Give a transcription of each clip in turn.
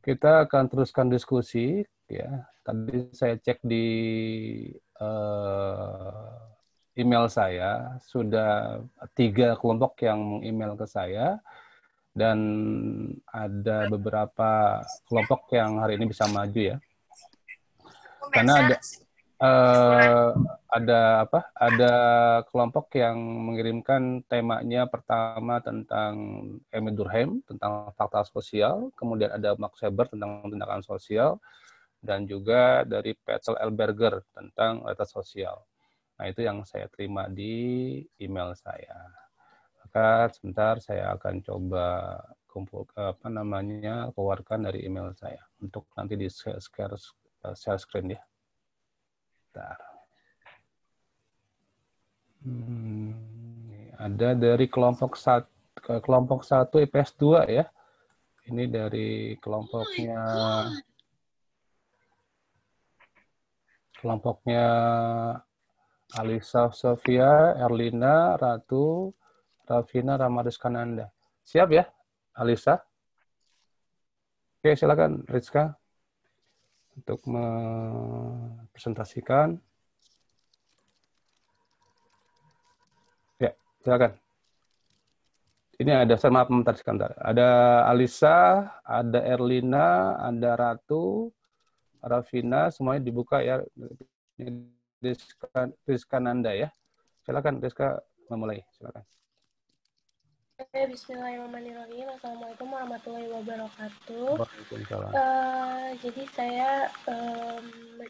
Kita akan teruskan diskusi. Ya, tadi saya cek di email saya, sudah 3 kelompok yang meng-email ke saya, dan ada beberapa kelompok yang hari ini bisa maju ya. Karena ada kelompok yang mengirimkan temanya pertama tentang Emil Durkheim tentang fakta sosial, kemudian ada Max Weber tentang tindakan sosial, dan juga dari Peter Elberger tentang realitas sosial. Nah, itu yang saya terima di email saya. Maka sebentar saya akan coba keluarkan dari email saya untuk nanti di share screen ya. Bentar. Ada dari kelompok 1 IPS 2 ya. Ini dari kelompoknya Alisa Sofia, Erlina, Ratu, Rafina, Ramarizkananda. Siap ya, Alisa? Oke, silakan Rizka untuk mempresentasikan. Ya, silakan. Ini ada, saya maaf sebentar. Ada Alisa, ada Erlina, ada Ratu, Rafina, semuanya dibuka ya. Rizka Nanda ya. Silakan Rizka memulai. Silakan. Bismillahirrahmanirrahim. Assalamualaikum warahmatullahi wabarakatuh. Waalaikumsalam. Jadi saya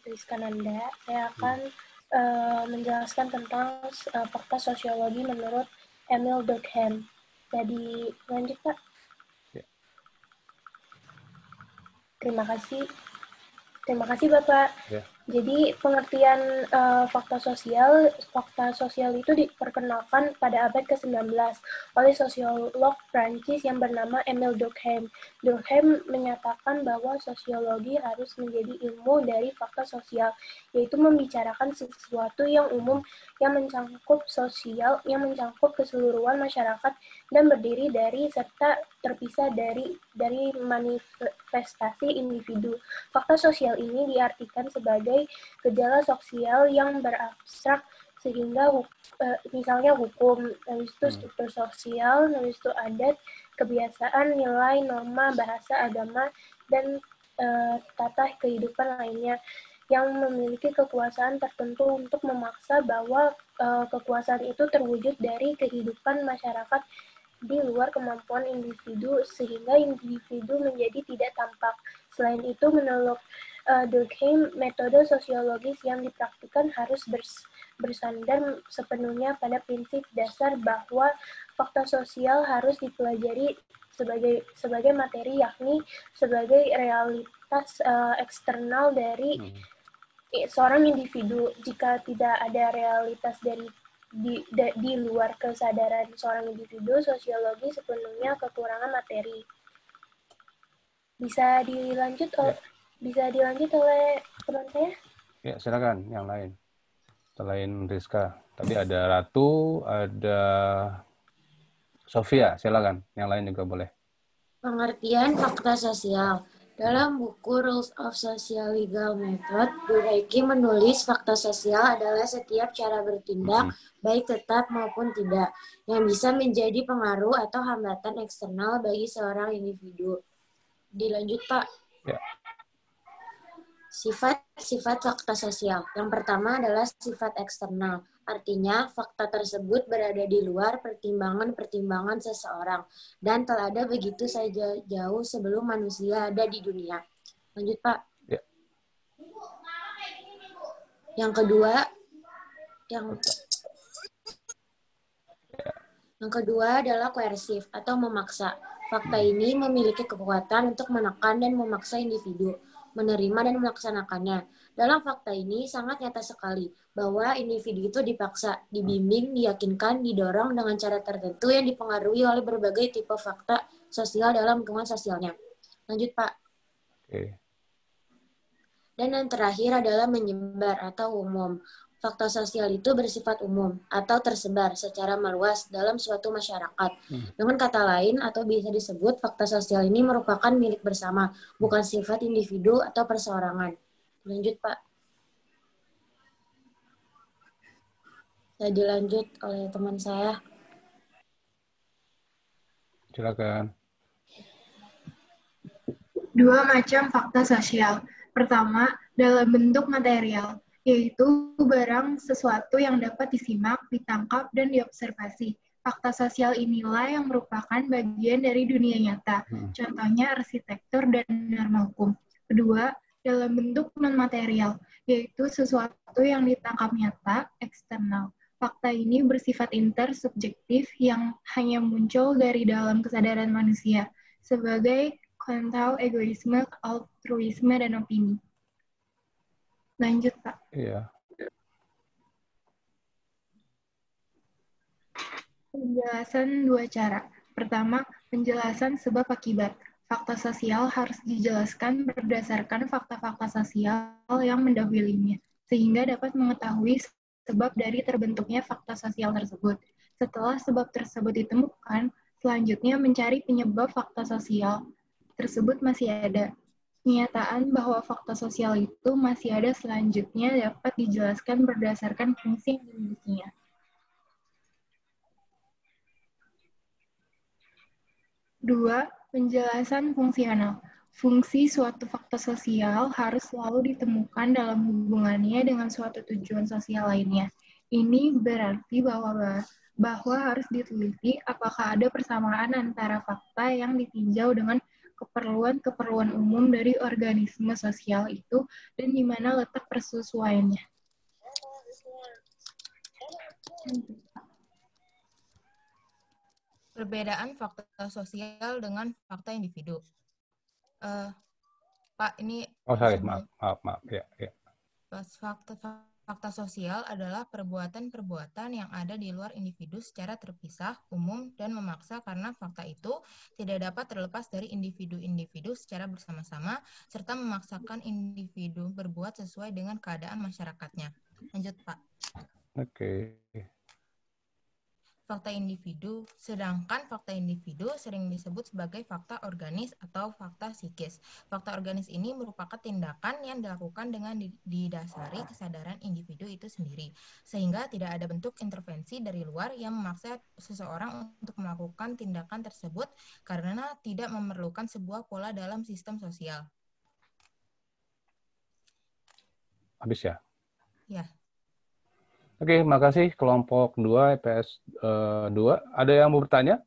Rizka Nanda. Saya akan menjelaskan tentang fakta sosiologi menurut Emil Durkheim. Jadi lanjut Pak. Ya. Terima kasih Bapak. Ya. Jadi pengertian fakta sosial itu diperkenalkan pada abad ke-19 oleh sosiolog Prancis yang bernama Emile Durkheim. Durkheim menyatakan bahwa sosiologi harus menjadi ilmu dari fakta sosial, yaitu membicarakan sesuatu yang umum yang mencakup keseluruhan masyarakat dan berdiri dari serta terpisah dari manifestasi individu. Fakta sosial ini diartikan sebagai gejala sosial yang berabstrak sehingga misalnya hukum, habis itu struktur sosial, habis itu adat, kebiasaan, nilai, norma, bahasa, agama, dan tata kehidupan lainnya yang memiliki kekuasaan tertentu untuk memaksa bahwa kekuasaan itu terwujud dari kehidupan masyarakat di luar kemampuan individu sehingga individu menjadi tidak tampak. Selain itu, menurut Durkheim, metode sosiologis yang dipraktikkan harus bersandar sepenuhnya pada prinsip dasar bahwa fakta sosial harus dipelajari sebagai materi, yakni sebagai realitas eksternal dari seorang individu. Jika tidak ada realitas di luar kesadaran seorang individu, sosiologi sepenuhnya kekurangan materi. Bisa dilanjut oleh teman saya? Ya, silakan yang lain. Selain Rizka, tadi ada Ratu, ada Sofia, silakan. Yang lain juga boleh. Pengertian fakta sosial. Dalam buku Rules of Social Legal Method, Durkheim menulis fakta sosial adalah setiap cara bertindak, baik tetap maupun tidak, yang bisa menjadi pengaruh atau hambatan eksternal bagi seorang individu. Dilanjut, Pak. Ya. Sifat-sifat fakta sosial. Yang pertama adalah sifat eksternal. Artinya, fakta tersebut berada di luar pertimbangan-pertimbangan seseorang dan telah ada begitu saja jauh sebelum manusia ada di dunia. Lanjut, Pak. Ya. Yang kedua adalah koersif atau memaksa. Fakta ini memiliki kekuatan untuk menekan dan memaksa individu menerima dan melaksanakannya. Dalam fakta ini sangat nyata sekali bahwa individu itu dipaksa, dibimbing, diyakinkan, didorong dengan cara tertentu yang dipengaruhi oleh berbagai tipe fakta sosial dalam lingkungan sosialnya. Lanjut, Pak. Oke. Dan yang terakhir adalah menyebar atau umum. Fakta sosial itu bersifat umum atau tersebar secara meluas dalam suatu masyarakat. Dengan kata lain, atau bisa disebut fakta sosial ini merupakan milik bersama, bukan sifat individu atau perseorangan. Lanjut, Pak. Saya dilanjut oleh teman saya. Silakan. Dua macam fakta sosial. Pertama, dalam bentuk material, yaitu barang sesuatu yang dapat disimak, ditangkap, dan diobservasi. Fakta sosial inilah yang merupakan bagian dari dunia nyata, contohnya arsitektur dan norma hukum. Kedua, dalam bentuk non-material, yaitu sesuatu yang ditangkap nyata, eksternal. Fakta ini bersifat intersubjektif yang hanya muncul dari dalam kesadaran manusia, sebagai konten egoisme, altruisme, dan opini. Lanjut, Pak. Iya. Penjelasan dua cara. Pertama, penjelasan sebab akibat. Fakta sosial harus dijelaskan berdasarkan fakta-fakta sosial yang mendahulunya, sehingga dapat mengetahui sebab dari terbentuknya fakta sosial tersebut. Setelah sebab tersebut ditemukan, selanjutnya mencari penyebab fakta sosial tersebut masih ada. Kenyataan bahwa fakta sosial itu masih ada selanjutnya dapat dijelaskan berdasarkan fungsi yang dimilikinya. Dua, penjelasan fungsional. Fungsi suatu fakta sosial harus selalu ditemukan dalam hubungannya dengan suatu tujuan sosial lainnya. Ini berarti bahwa harus diteliti apakah ada persamaan antara fakta yang ditinjau dengan keperluan-keperluan umum dari organisme sosial itu dan di mana letak persesuaiannya. Perbedaan fakta sosial dengan fakta individu. Pak, ini sorry, maaf. Ya. Fakta sosial adalah perbuatan-perbuatan yang ada di luar individu secara terpisah, umum, dan memaksa karena fakta itu tidak dapat terlepas dari individu-individu secara bersama-sama, serta memaksakan individu berbuat sesuai dengan keadaan masyarakatnya. Lanjut, Pak. Oke. Sedangkan fakta individu sering disebut sebagai fakta organis atau fakta psikis. Fakta organis ini merupakan tindakan yang dilakukan dengan didasari kesadaran individu itu sendiri, sehingga tidak ada bentuk intervensi dari luar yang memaksa seseorang untuk melakukan tindakan tersebut karena tidak memerlukan sebuah pola dalam sistem sosial. Habis ya? Ya. Oke, makasih kelompok 2 IPS 2. Ada yang mau bertanya?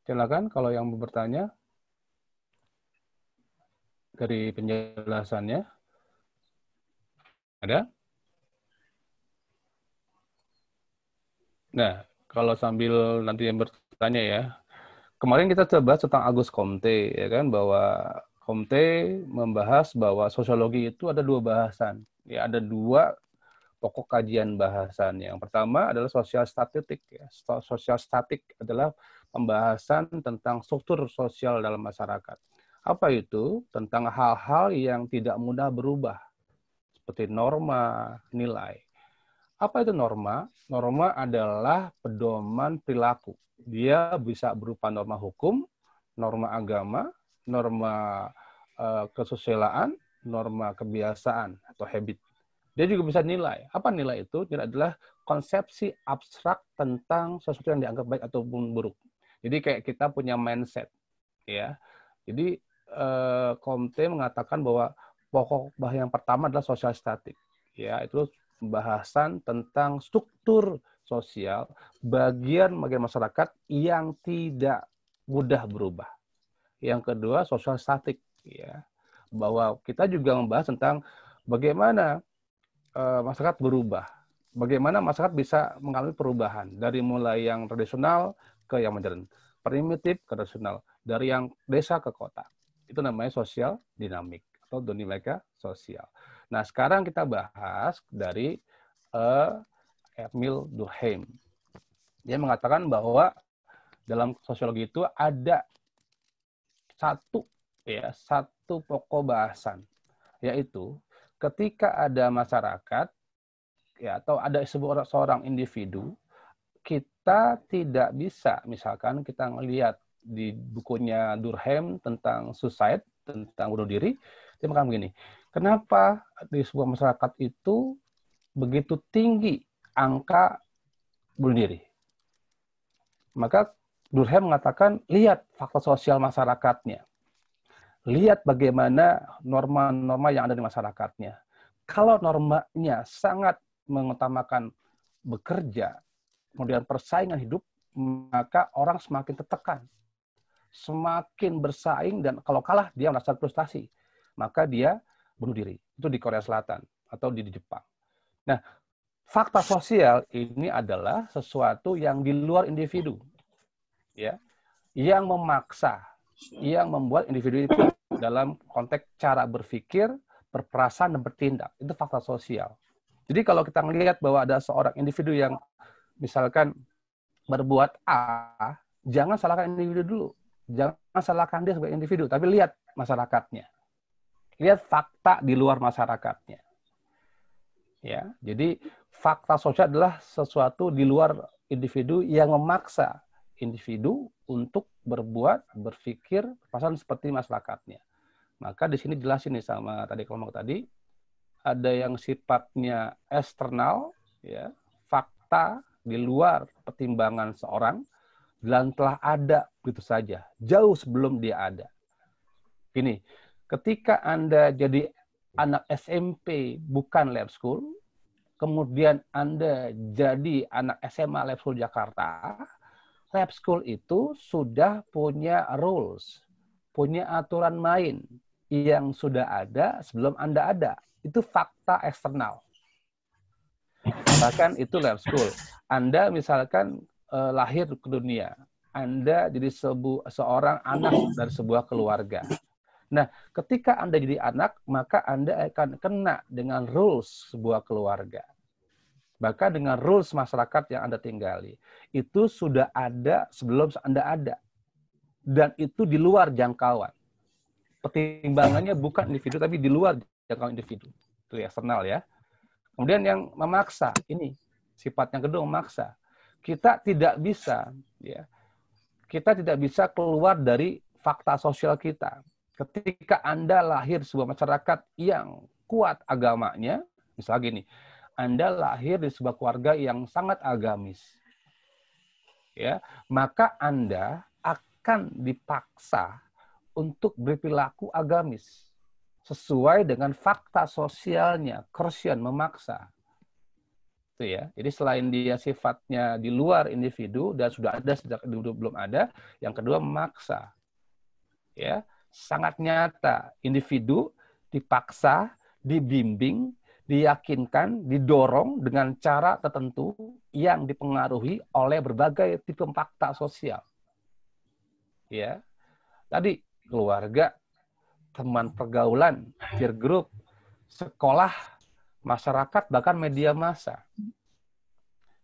Silakan kalau yang mau bertanya dari penjelasannya. Ada? Nah, kalau sambil nanti yang bertanya ya. Kemarin kita coba tentang Agus Comte, ya kan, bahwa Comte membahas bahwa sosiologi itu ada dua bahasan. Ya, ada dua pokok kajian bahasan. Yang pertama adalah sosial statistik. Ya. Sosial statik adalah pembahasan tentang struktur sosial dalam masyarakat. Apa itu? Tentang hal-hal yang tidak mudah berubah, seperti norma, nilai. Apa itu norma? Norma adalah pedoman perilaku. Dia bisa berupa norma hukum, norma agama, norma kesusilaan, norma kebiasaan atau habit. Dia juga bisa nilai. Apa nilai itu? Nilai adalah konsepsi abstrak tentang sesuatu yang dianggap baik ataupun buruk. Jadi kayak kita punya mindset, ya. Jadi Comte mengatakan bahwa pokok bahasa yang pertama adalah sosial statik, ya. Itu pembahasan tentang struktur sosial bagian masyarakat yang tidak mudah berubah. Yang kedua sosial statik, ya. Bahwa kita juga membahas tentang bagaimana masyarakat berubah. Bagaimana masyarakat bisa mengalami perubahan dari mulai yang tradisional ke yang modern, primitif ke rasional, dari yang desa ke kota. Itu namanya sosial dinamik atau dinamika sosial. Nah, sekarang kita bahas dari Emil Durkheim. Dia mengatakan bahwa dalam sosiologi itu ada satu pokok bahasan, yaitu ketika ada masyarakat, ya atau ada seorang individu, kita tidak bisa, misalkan kita ngelihat di bukunya Durkheim tentang suicide, tentang bunuh diri, dia mengatakan begini, kenapa di sebuah masyarakat itu begitu tinggi angka bunuh diri? Maka Durkheim mengatakan, lihat faktor sosial masyarakatnya. Lihat bagaimana norma-norma yang ada di masyarakatnya. Kalau normanya sangat mengutamakan bekerja, kemudian persaingan hidup, maka orang semakin tertekan. Semakin bersaing, dan kalau kalah dia merasa frustasi. Maka dia bunuh diri. Itu di Korea Selatan atau di Jepang. Nah, fakta sosial ini adalah sesuatu yang di luar individu, ya, yang memaksa, yang membuat individu itu dalam konteks cara berpikir, berperasaan, dan bertindak. Itu fakta sosial. Jadi kalau kita melihat bahwa ada seorang individu yang misalkan berbuat A, jangan salahkan individu dulu. Jangan salahkan dia sebagai individu, tapi lihat masyarakatnya. Lihat fakta di luar masyarakatnya. Ya, jadi fakta sosial adalah sesuatu di luar individu yang memaksa individu untuk berbuat, berpikir, perasaan seperti masyarakatnya. Maka di sini jelasin nih sama tadi kelompok tadi, ada yang sifatnya eksternal, ya, fakta di luar pertimbangan seorang, dan telah ada begitu saja, jauh sebelum dia ada. Gini, ketika Anda jadi anak SMP bukan lab school, kemudian Anda jadi anak SMA lab school Jakarta, lab school itu sudah punya rules, punya aturan main yang sudah ada sebelum Anda ada. Itu fakta eksternal. Bahkan itu lab school. Anda misalkan lahir ke dunia, Anda jadi seorang anak dari sebuah keluarga. Nah, ketika Anda jadi anak, maka Anda akan kena dengan rules sebuah keluarga. Bahkan dengan rules masyarakat yang Anda tinggali. Itu sudah ada sebelum Anda ada. Dan itu di luar jangkauan. Pertimbangannya bukan individu, tapi di luar jangkauan individu. Itu eksternal ya. Kemudian yang memaksa, ini sifat yang kedua, memaksa. Kita tidak bisa, ya, kita tidak bisa keluar dari fakta sosial kita. Ketika Anda lahir sebuah masyarakat yang kuat agamanya, misalnya gini, Anda lahir di sebuah keluarga yang sangat agamis, ya, maka Anda akan dipaksa untuk berperilaku agamis sesuai dengan fakta sosialnya. Christian memaksa, itu ya. Jadi selain dia sifatnya di luar individu dan sudah ada sejak individu belum ada, yang kedua memaksa, ya. Sangat nyata, individu dipaksa, dibimbing, diyakinkan, didorong dengan cara tertentu yang dipengaruhi oleh berbagai tipe fakta sosial. Ya, tadi keluarga, teman pergaulan, peer group, sekolah, masyarakat, bahkan media massa.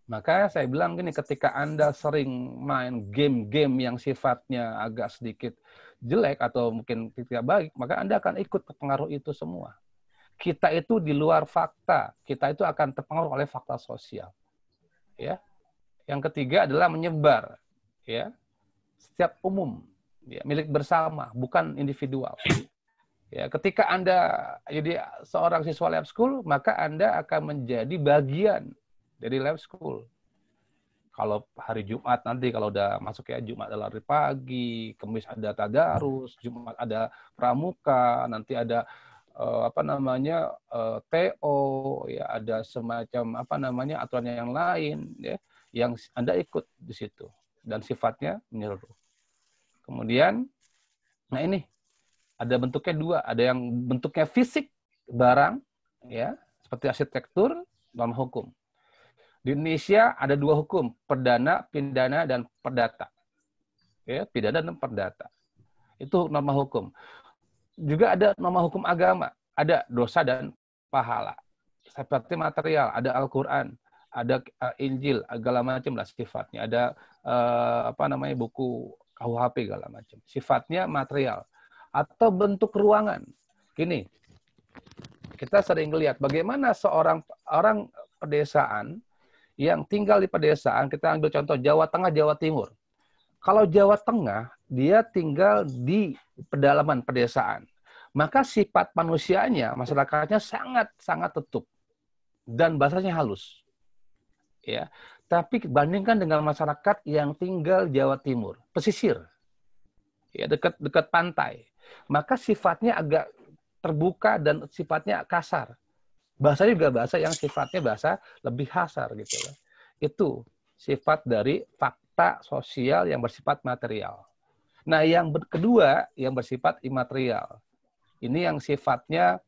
Maka saya bilang gini, ketika Anda sering main game-game yang sifatnya agak sedikit jelek atau mungkin tidak baik, maka Anda akan ikut terpengaruh itu semua. Kita itu di luar fakta, kita itu akan terpengaruh oleh fakta sosial. Ya. Yang ketiga adalah menyebar, ya. Setiap umum, ya, milik bersama, bukan individual. Ya, ketika Anda jadi seorang siswa lab school, maka Anda akan menjadi bagian dari lab school. Kalau hari Jumat nanti, kalau udah masuk ya, Jumat adalah hari pagi, Kamis ada tadarus, Jumat ada pramuka, nanti ada TO, ya, ada semacam aturannya yang lain, ya, yang Anda ikut di situ dan sifatnya menyeluruh. Kemudian, nah ini ada bentuknya dua, ada yang bentuknya fisik barang, ya, seperti arsitektur, norma hukum. Di Indonesia ada dua hukum, perdana, pidana, dan perdata. Ya, pidana dan perdata. Itu norma hukum. Juga ada norma hukum agama, ada dosa dan pahala. Seperti material, ada Al-Quran, ada Injil, segala macam lah sifatnya. Ada buku KUHP segala macam. Sifatnya material. Atau bentuk ruangan. Gini, kita sering lihat bagaimana seorang orang pedesaan, yang tinggal di pedesaan, kita ambil contoh Jawa Tengah, Jawa Timur. Kalau Jawa Tengah, dia tinggal di pedalaman pedesaan. Maka sifat manusianya, masyarakatnya sangat tertutup dan bahasanya halus. Ya. Tapi bandingkan dengan masyarakat yang tinggal Jawa Timur, pesisir. Ya, dekat pantai. Maka sifatnya agak terbuka dan sifatnya kasar. Bahasanya juga bahasa yang sifatnya bahasa lebih kasar gitu loh. Itu sifat dari fakta sosial yang bersifat material. Nah, yang kedua yang bersifat imaterial. Ini yang sifatnya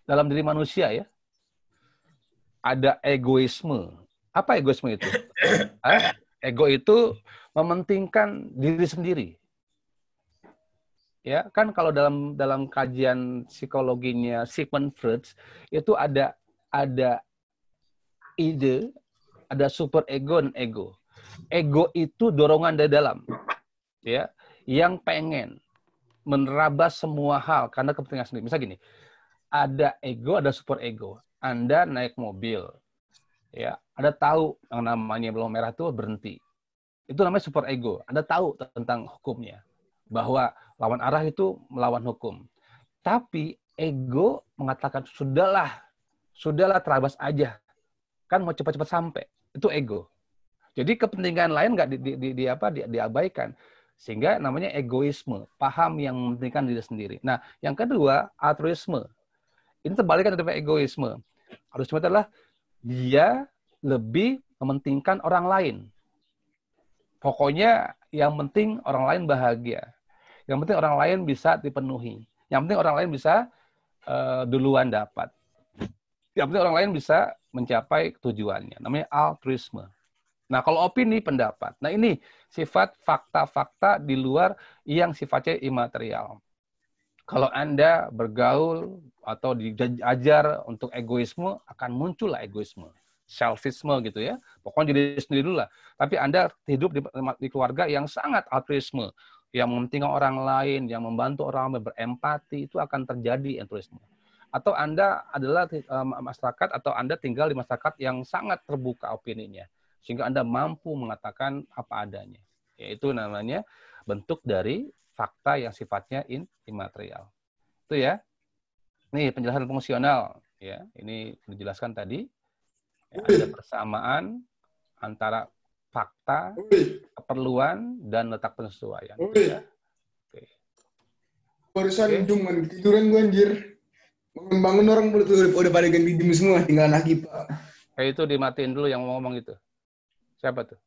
dalam diri manusia ya. Ada egoisme. Apa egoisme itu? Ego itu mementingkan diri sendiri. Ya, kan kalau dalam kajian psikologinya Sigmund Freud itu ada ide, ada super ego dan ego. Ego itu dorongan dari dalam, ya, yang pengen menerabas semua hal karena kepentingan sendiri. Misal gini, ada ego, ada super ego. Anda naik mobil, ya, Anda tahu yang namanya lampu merah itu berhenti. Itu namanya super ego. Anda tahu tentang hukumnya, bahwa lawan arah itu melawan hukum. Tapi ego mengatakan sudahlah terabas aja. Kan mau cepat-cepat sampai. Itu ego. Jadi kepentingan lain nggak diabaikan. Sehingga namanya egoisme, paham yang mementingkan diri sendiri. Nah, yang kedua, altruisme. Ini terbalikan dari egoisme. Altruisme adalah dia lebih mementingkan orang lain. Pokoknya yang penting orang lain bahagia. Yang penting orang lain bisa dipenuhi. Yang penting orang lain bisa duluan dapat. Yang penting orang lain bisa mencapai tujuannya. Namanya altruisme. Nah, kalau opini, pendapat. Nah, ini sifat fakta-fakta di luar yang sifatnya imaterial. Kalau Anda bergaul atau diajar untuk egoisme, akan muncullah egoisme. Selfisme gitu ya. Pokoknya diri sendiri dulu lah. Tapi Anda hidup di keluarga yang sangat altruisme. Yang mementingkan orang lain, yang membantu orang lain, berempati, itu akan terjadi altruisme. Atau Anda adalah masyarakat, atau Anda tinggal di masyarakat yang sangat terbuka opininya. Sehingga Anda mampu mengatakan apa adanya. Yaitu namanya bentuk dari fakta yang sifatnya imaterial. Itu ya. Nih penjelasan fungsional. Ya, ini dijelaskan tadi. Ya, ada persamaan antara fakta, keperluan, dan letak penyesuaian. Ya. Oke. Barusan dum tiduran gue anjir. Bangun orang udah pada ganti dim semua, tinggal anak IPA. Kayak itu dimatiin dulu yang ngomong itu. Siapa tuh?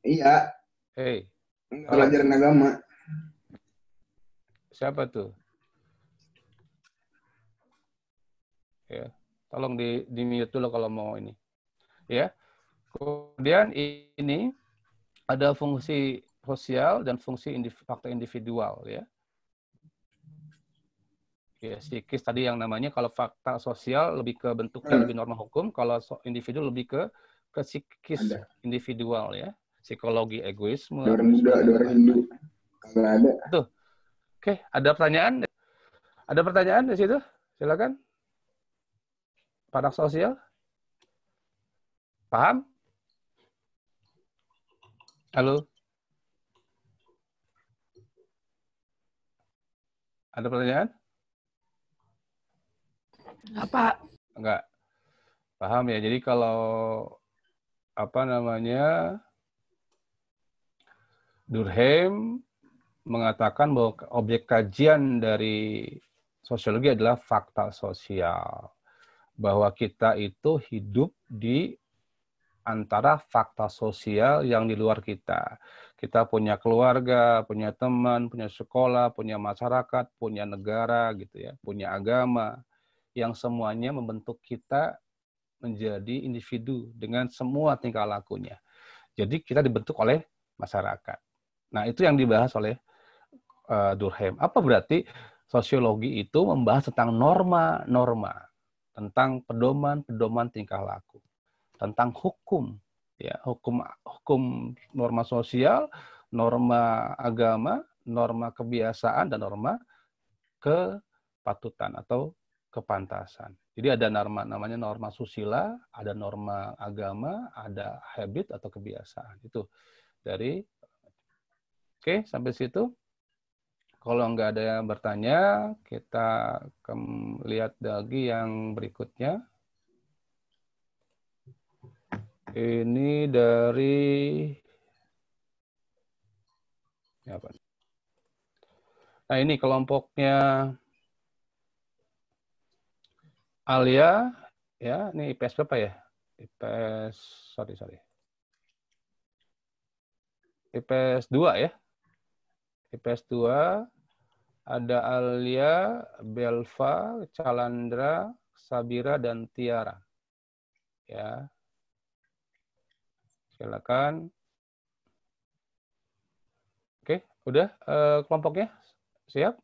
Iya. Hei. Pelajaran agama. Siapa tuh? Ya, tolong di mute dulu kalau mau ini. Ya. Kemudian ini ada fungsi sosial dan fungsi faktor individual ya. Ya, psikis tadi yang namanya kalau fakta sosial lebih ke bentuknya lebih norma hukum, kalau individu lebih ke psikis individual ya. Psikologi egoisme. Orang muda, orang Hindu. Kagak ada. Tuh. Oke, ada pertanyaan? Ada pertanyaan di situ? Silakan. Pada sosial? Paham? Halo? Ada pertanyaan? Apa? Enggak. Paham ya. Jadi kalau Durkheim mengatakan bahwa objek kajian dari sosiologi adalah fakta sosial. Bahwa kita itu hidup di antara fakta sosial yang di luar kita. Kita punya keluarga, punya teman, punya sekolah, punya masyarakat, punya negara gitu ya, punya agama yang semuanya membentuk kita menjadi individu dengan semua tingkah lakunya. Jadi kita dibentuk oleh masyarakat. Nah, itu yang dibahas oleh Durkheim. Apa berarti sosiologi itu membahas tentang norma-norma, tentang pedoman-pedoman tingkah laku, tentang hukum, ya, hukum norma sosial, norma agama, norma kebiasaan, dan norma kepatutan atau kepantasan. Jadi ada namanya norma susila, ada norma agama, ada habit atau kebiasaan. Itu dari. Oke, sampai situ. Kalau nggak ada yang bertanya, kita lihat lagi yang berikutnya. Ini dari apa? Nah, ini kelompoknya Alia, ya, ini IPS berapa ya? IPS, sorry. IPS 2 ya. IPS 2, ada Alia, Belva, Calandra, Sabira, dan Tiara. Ya. Silakan. Oke, udah kelompoknya? Siap?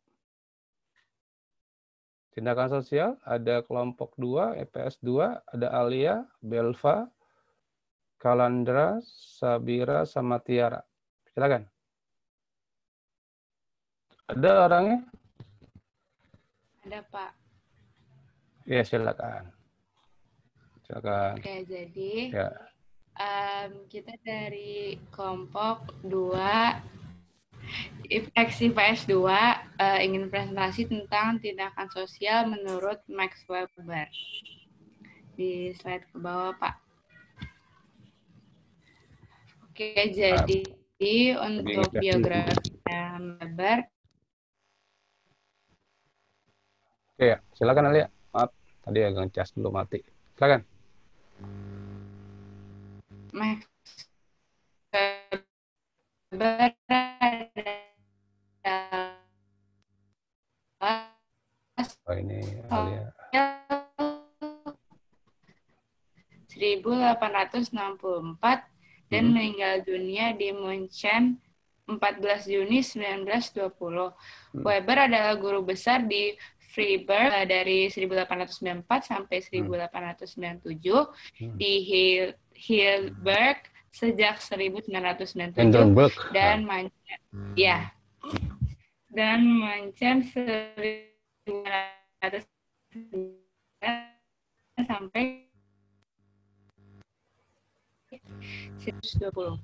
Tindakan sosial, ada kelompok 2, EPS 2, ada Alia, Belva, Calandra, Sabira, sama Tiara. Silakan. Ada orangnya? Ada, Pak. Ya, silakan. Silakan. Oke, jadi Ya. kita dari kelompok 2, Infeksi PS2 ingin presentasi tentang tindakan sosial menurut Max Weber. Di slide ke bawah, Pak. Oke, jadi untuk biografi Weber. Oke, ya. Silakan Alia. Maaf, tadi agak ngecas belum mati. Silakan. Max Weber Oh, ini Alia. 1864 dan meninggal dunia di Munchen 14 Juni 1920. Weber adalah guru besar di Freiburg dari 1894 sampai 1897, di Heidelberg sejak 1997 dan Munchen dan Munchen 1909 sampai 120.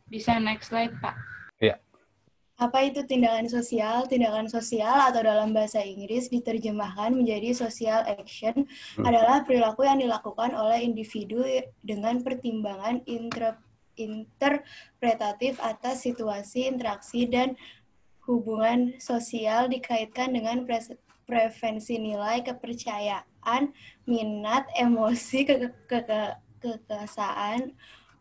Bisa next slide, Pak. Ya. Apa itu tindakan sosial? Tindakan sosial atau dalam bahasa Inggris diterjemahkan menjadi social action adalah perilaku yang dilakukan oleh individu dengan pertimbangan interpretatif atas situasi, interaksi, dan hubungan sosial dikaitkan dengan preferensi nilai, kepercayaan, minat, emosi, kekesaan,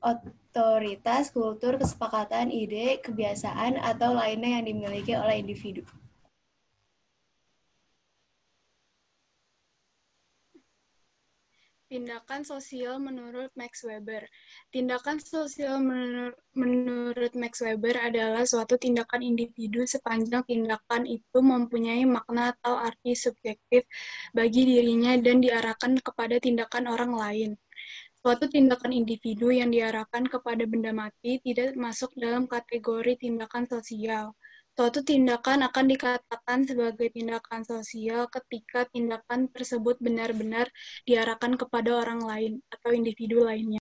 otoritas, kultur, kesepakatan, ide, kebiasaan, atau lainnya yang dimiliki oleh individu. Tindakan sosial menurut Max Weber. Tindakan sosial menurut Max Weber adalah suatu tindakan individu sepanjang tindakan itu mempunyai makna atau arti subjektif bagi dirinya dan diarahkan kepada tindakan orang lain. Suatu tindakan individu yang diarahkan kepada benda mati tidak masuk dalam kategori tindakan sosial. Suatu tindakan akan dikatakan sebagai tindakan sosial ketika tindakan tersebut benar-benar diarahkan kepada orang lain atau individu lainnya.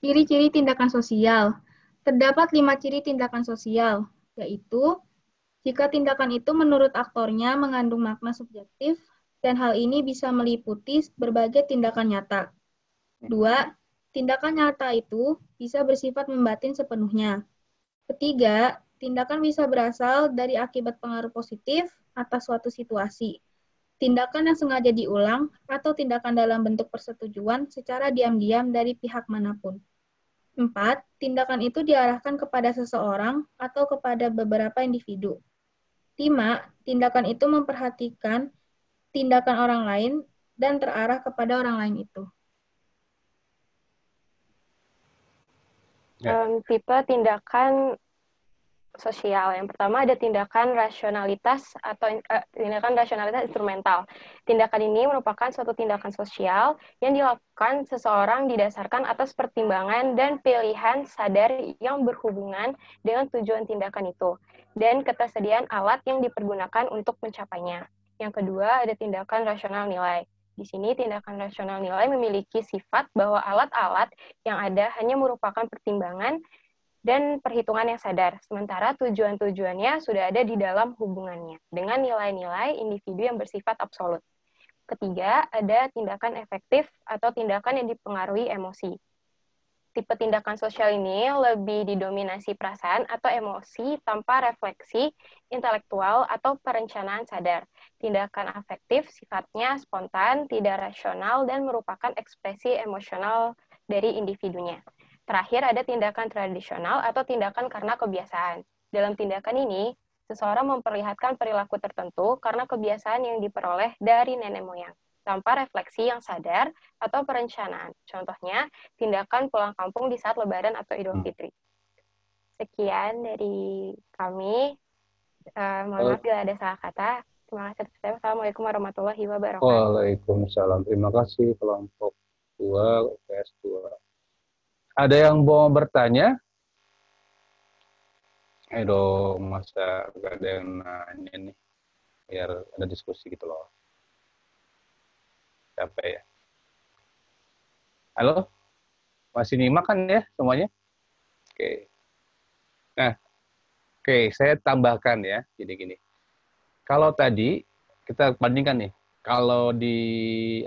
Ciri-ciri tindakan sosial. Terdapat 5 ciri tindakan sosial, yaitu jika tindakan itu menurut aktornya mengandung makna subjektif, dan hal ini bisa meliputi berbagai tindakan nyata. 2. Tindakan nyata itu bisa bersifat membatin sepenuhnya. 3. Tindakan bisa berasal dari akibat pengaruh positif atas suatu situasi. Tindakan yang sengaja diulang atau tindakan dalam bentuk persetujuan secara diam-diam dari pihak manapun. 4. Tindakan itu diarahkan kepada seseorang atau kepada beberapa individu. 5. Tindakan itu memperhatikan tindakan orang lain dan terarah kepada orang lain itu. Tipe tindakan sosial. Yang pertama ada tindakan rasionalitas atau tindakan rasionalitas instrumental. Tindakan ini merupakan suatu tindakan sosial yang dilakukan seseorang didasarkan atas pertimbangan dan pilihan sadar yang berhubungan dengan tujuan tindakan itu dan ketersediaan alat yang dipergunakan untuk mencapainya. Yang kedua ada tindakan rasional nilai. Di sini tindakan rasional nilai memiliki sifat bahwa alat-alat yang ada hanya merupakan pertimbangan dan perhitungan yang sadar, sementara tujuan-tujuannya sudah ada di dalam hubungannya dengan nilai-nilai individu yang bersifat absolut. Ketiga, ada tindakan efektif atau tindakan yang dipengaruhi emosi. Tipe tindakan sosial ini lebih didominasi perasaan atau emosi tanpa refleksi intelektual atau perencanaan sadar. Tindakan afektif sifatnya spontan, tidak rasional, dan merupakan ekspresi emosional dari individunya. Terakhir, ada tindakan tradisional atau tindakan karena kebiasaan. Dalam tindakan ini, seseorang memperlihatkan perilaku tertentu karena kebiasaan yang diperoleh dari nenek moyang, tanpa refleksi yang sadar atau perencanaan. Contohnya, tindakan pulang kampung di saat Lebaran atau Idul Fitri. Sekian dari kami. Mohon maaf bila ada salah kata. Terima kasih. Assalamualaikum warahmatullahi wabarakatuh. Waalaikumsalam. Terima kasih kelompok 2, PS 2. Ada yang mau bertanya? Ayo dong, masa gak ada yang nanya nih. Biar ada diskusi gitu loh. Siapa ya? Halo? Masih nyimak kan ya semuanya? Oke. Nah, saya tambahkan ya. Jadi gini. Kalau tadi, kita bandingkan nih. Kalau di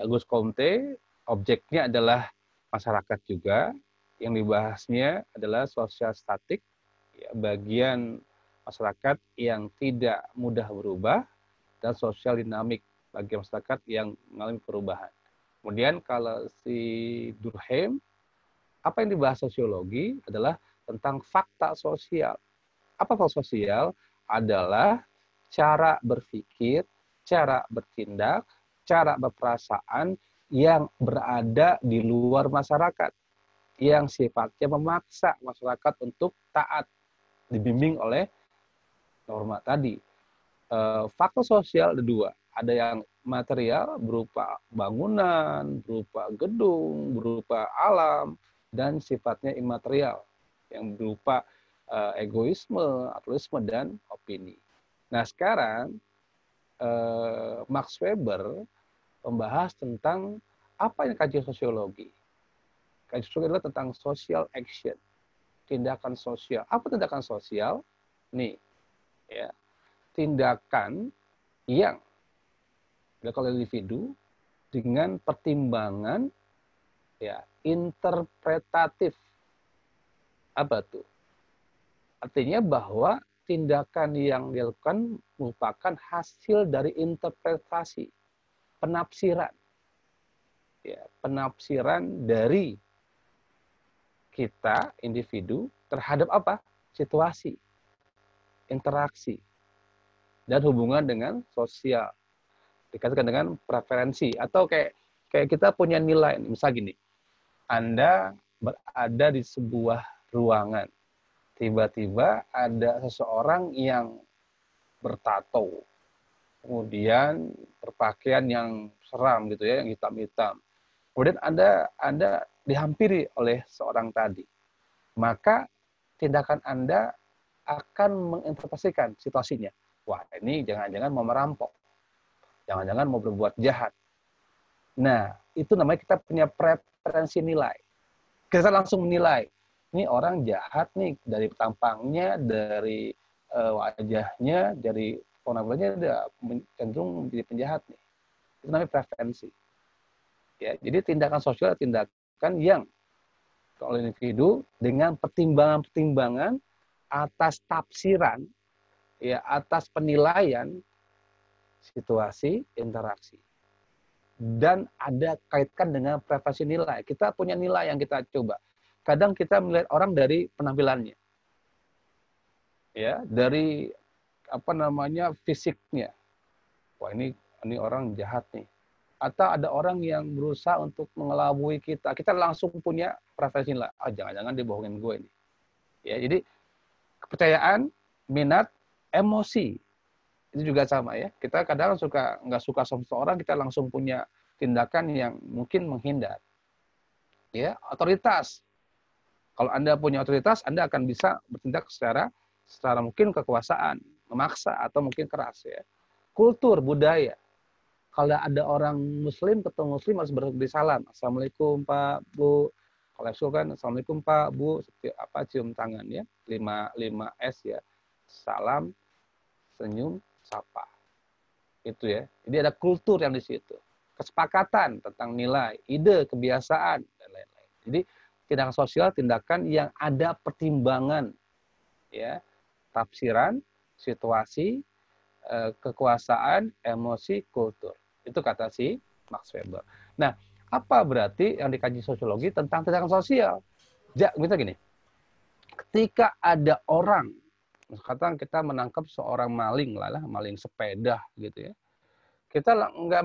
Auguste Comte, objeknya adalah masyarakat juga. Yang dibahasnya adalah sosial statik, ya, bagian masyarakat yang tidak mudah berubah, dan sosial dinamik, bagi masyarakat yang mengalami perubahan. Kemudian kalau si Durkheim, apa yang dibahas sosiologi adalah tentang fakta sosial. Apa fakta sosial? Adalah cara berpikir, cara bertindak, cara berperasaan yang berada di luar masyarakat, yang sifatnya memaksa masyarakat untuk taat, dibimbing oleh norma tadi. Faktor sosial ada dua. Ada yang material berupa bangunan, berupa gedung, berupa alam, dan sifatnya imaterial yang berupa egoisme, altruisme, dan opini. Nah sekarang Max Weber membahas tentang apa yang kajian sosiologi. Kajian sosiologi adalah tentang social action, tindakan sosial. Apa tindakan sosial? Nih, ya, tindakan yang dilakukan oleh individu dengan pertimbangan ya interpretatif. Apa tuh? Artinya bahwa tindakan yang dilakukan merupakan hasil dari interpretasi, penafsiran. Ya, penafsiran dari kita, individu, terhadap apa? Situasi, interaksi, dan hubungan dengan sosial. Dikatakan dengan preferensi. Atau kayak kita punya nilai. Misal gini, Anda berada di sebuah ruangan. Tiba-tiba ada seseorang yang bertato. Kemudian berpakaian yang seram gitu ya, yang hitam-hitam. Kemudian Anda dihampiri oleh seorang tadi. Maka tindakan Anda akan menginterpretasikan situasinya. Wah, ini jangan-jangan mau merampok. Jangan-jangan mau berbuat jahat. Nah, itu namanya kita punya preferensi nilai. Kita langsung menilai. Ini orang jahat nih, dari tampangnya, dari wajahnya, dari penampilannya udah cenderung menjadi penjahat nih. Itu namanya preferensi. Ya, jadi tindakan sosial adalah tindakan yang oleh individu dengan pertimbangan-pertimbangan atas tafsiran, ya, atas penilaian situasi, interaksi. Dan ada kaitkan dengan preferensi nilai. Kita punya nilai yang kita coba. Kadang kita melihat orang dari penampilannya. Ya, dari fisiknya. Wah, ini orang jahat nih. Atau ada orang yang berusaha untuk mengelabui kita. Kita langsung punya preferensi nilai. Jangan-jangan dia bohongin gue nih. Ya, jadi kepercayaan minat, emosi. Itu juga sama ya. Kita kadang nggak suka sama seseorang, kita langsung punya tindakan yang mungkin menghindar. Ya, otoritas. Kalau Anda punya otoritas, Anda akan bisa bertindak secara mungkin kekuasaan, memaksa atau mungkin keras ya. Kultur, budaya. Kalau ada orang muslim ketemu muslim harus berberi salam. Assalamualaikum Pak, Bu. Kalau ekskul kan Assalamualaikum Pak, Bu. Cium tangan ya. 5S ya. Salam, senyum, sapa. Itu ya. Jadi ada kultur yang di situ. Kesepakatan tentang nilai, ide, kebiasaan dan lain-lain. Jadi tindakan sosial, tindakan yang ada pertimbangan ya, tafsiran, situasi, kekuasaan, emosi, kultur. Itu kata si Max Weber. Nah, apa berarti yang dikaji sosiologi tentang tindakan sosial? Kita gini, ketika ada orang, katakan kita menangkap seorang maling maling sepeda gitu ya, kita nggak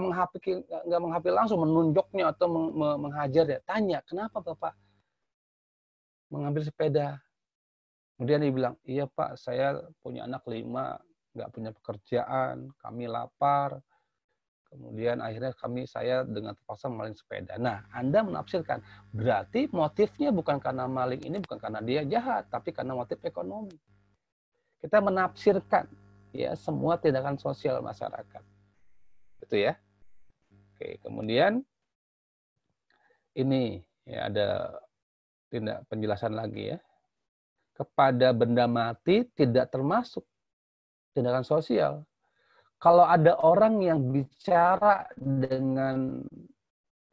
menghapil langsung menunjuknya atau menghajar ya. Tanya, kenapa Bapak mengambil sepeda? Kemudian dia bilang, iya Pak, saya punya anak 5, nggak punya pekerjaan, kami lapar. Kemudian akhirnya saya dengan terpaksa maling sepeda. Nah, Anda menafsirkan, berarti motifnya bukan karena maling ini, bukan karena dia jahat, tapi karena motif ekonomi. Kita menafsirkan ya semua tindakan sosial masyarakat. Itu ya. Oke, kemudian ini ya ada penjelasan lagi ya. Kepada benda mati tidak termasuk tindakan sosial. Kalau ada orang yang bicara dengan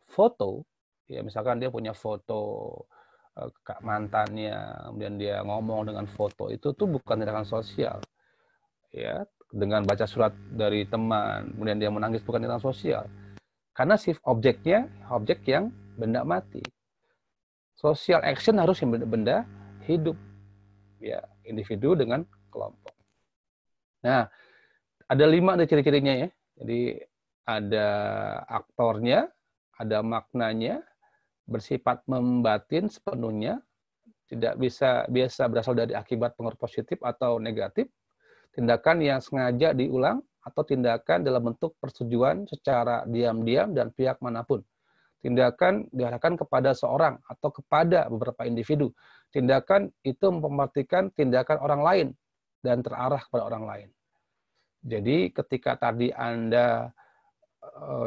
foto, ya misalkan dia punya foto mantannya, kemudian dia ngomong dengan foto, itu tuh bukan tindakan sosial. Ya, dengan baca surat dari teman, kemudian dia menangis, bukan tindakan sosial. Karena objek yang benda mati. Social action harus yang benda hidup. Ya, individu dengan kelompok. Nah, ada 5 ciri-cirinya ya. Jadi ada aktornya, ada maknanya, bersifat membatin sepenuhnya, tidak biasa berasal dari akibat pengaruh positif atau negatif, tindakan yang sengaja diulang, atau tindakan dalam bentuk persetujuan secara diam-diam dan pihak manapun. Tindakan diarahkan kepada seorang atau kepada beberapa individu. Tindakan itu memperhatikan tindakan orang lain dan terarah kepada orang lain. Jadi ketika tadi Anda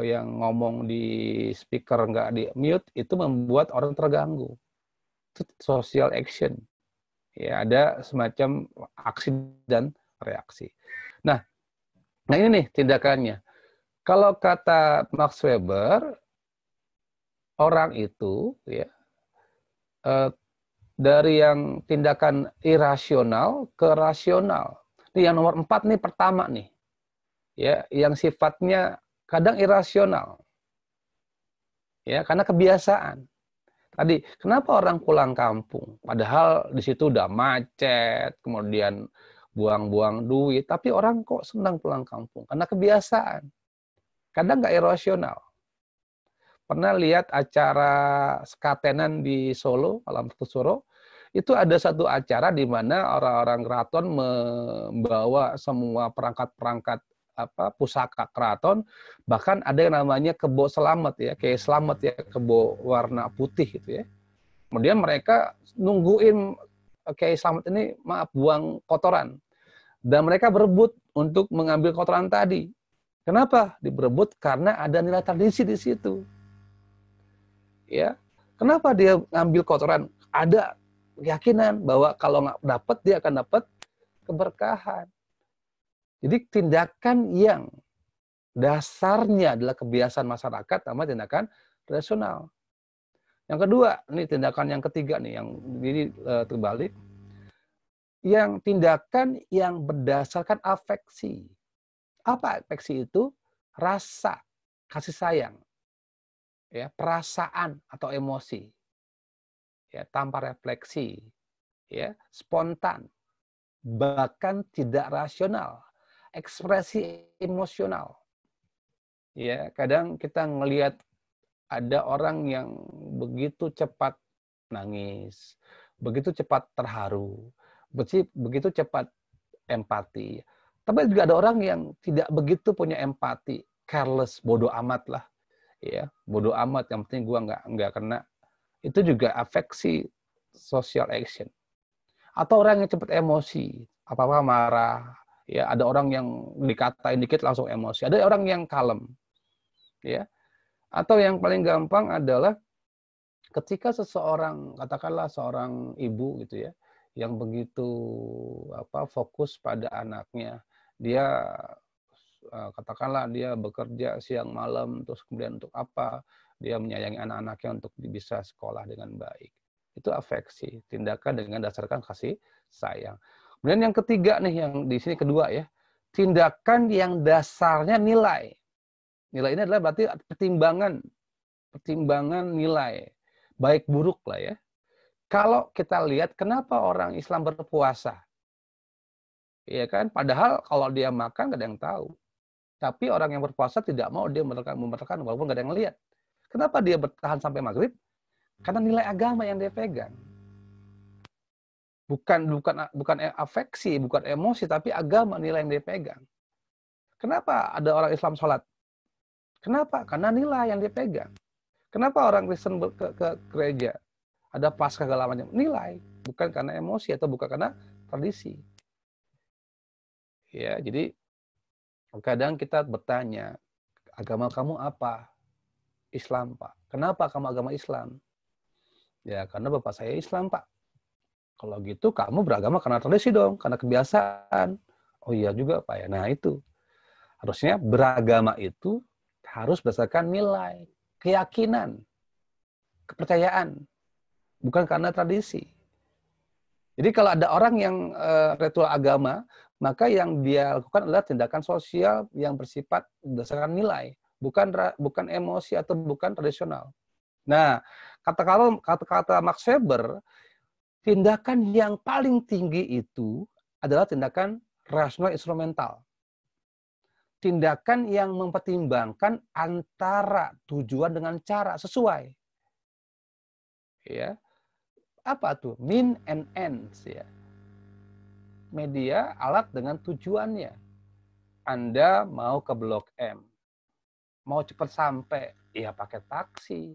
yang ngomong di speaker nggak di mute, itu membuat orang terganggu. Itu social action. Ya, ada semacam aksi dan reaksi. Nah ini nih tindakannya. Kalau kata Max Weber, orang itu ya dari yang tindakan irasional ke rasional. Ini yang nomor 4 nih, pertama nih. Ya, yang sifatnya kadang irasional. Ya, karena kebiasaan. Tadi, kenapa orang pulang kampung? Padahal di situ udah macet, kemudian buang-buang duit, tapi orang kok senang pulang kampung? Karena kebiasaan. Kadang nggak irasional. Pernah lihat acara sekatenan di Solo, Alam Solo, itu ada satu acara di mana orang-orang keraton membawa semua perangkat-perangkat pusaka keraton, bahkan ada yang namanya kebo selamat ya, kayak selamat ya, kebo warna putih gitu ya. Kemudian mereka nungguin kayak selamat ini buang kotoran, dan mereka berebut untuk mengambil kotoran tadi. Kenapa diberebut? Karena ada nilai tradisi di situ. Ya, kenapa dia ngambil kotoran? Ada keyakinan bahwa kalau nggak dapat, dia akan dapat keberkahan. Jadi tindakan yang dasarnya adalah kebiasaan masyarakat sama tindakan rasional. Yang kedua, ini tindakan yang ketiga nih, yang ini terbalik. Yang tindakan yang berdasarkan afeksi. Apa afeksi itu? Rasa, kasih sayang. Ya, perasaan atau emosi, ya, tanpa refleksi, ya, spontan, bahkan tidak rasional, ekspresi emosional. Ya, kadang kita ngelihat ada orang yang begitu cepat nangis, begitu cepat terharu, begitu cepat empati. Tapi juga ada orang yang tidak begitu punya empati, careless, bodoh amat lah, ya, bodoh amat. Yang penting gua nggak kena. Itu juga afeksi social action. Atau orang yang cepat emosi, apa-apa marah, ya. Ada orang yang dikatain dikit langsung emosi. Ada orang yang kalem, ya. Atau yang paling gampang adalah ketika seseorang, katakanlah seorang ibu gitu ya, yang begitu fokus pada anaknya, dia katakanlah dia bekerja siang malam, terus kemudian untuk apa? Dia menyayangi anak-anaknya untuk bisa sekolah dengan baik. Itu afeksi, tindakan dengan dasarkan kasih sayang. Kemudian yang ketiga nih, yang di sini kedua ya, tindakan yang dasarnya nilai. Nilai ini adalah berarti pertimbangan nilai, baik buruk lah ya. Kalau kita lihat kenapa orang Islam berpuasa, ya kan? Padahal kalau dia makan nggak ada yang tahu. Tapi orang yang berpuasa tidak mau dia membatalkan walaupun nggak ada yang lihat. Kenapa dia bertahan sampai maghrib? Karena nilai agama yang dia pegang. Bukan afeksi, bukan emosi, tapi agama, nilai yang dia pegang. Kenapa ada orang Islam sholat? Kenapa? Karena nilai yang dia pegang. Kenapa orang Kristen ke gereja? Ada Paskah segala macam. Nilai, bukan karena emosi atau bukan karena tradisi. Ya, jadi kadang kita bertanya, agama kamu apa? Islam, Pak. Kenapa kamu agama Islam? Ya, karena bapak saya Islam, Pak. Kalau gitu kamu beragama karena tradisi dong, karena kebiasaan. Oh iya juga, Pak ya. Nah, itu. Harusnya beragama itu harus berdasarkan nilai, keyakinan, kepercayaan, bukan karena tradisi. Jadi kalau ada orang yang ritual agama, maka yang dia lakukan adalah tindakan sosial yang bersifat berdasarkan nilai, bukan emosi atau bukan tradisional. Nah, kata Max Weber, tindakan yang paling tinggi itu adalah tindakan rasional instrumental. Tindakan yang mempertimbangkan antara tujuan dengan cara sesuai. Ya. Apa tuh? Mean and ends ya. Media alat dengan tujuannya. Anda mau ke Blok M. Mau cepat sampai, ya pakai taksi.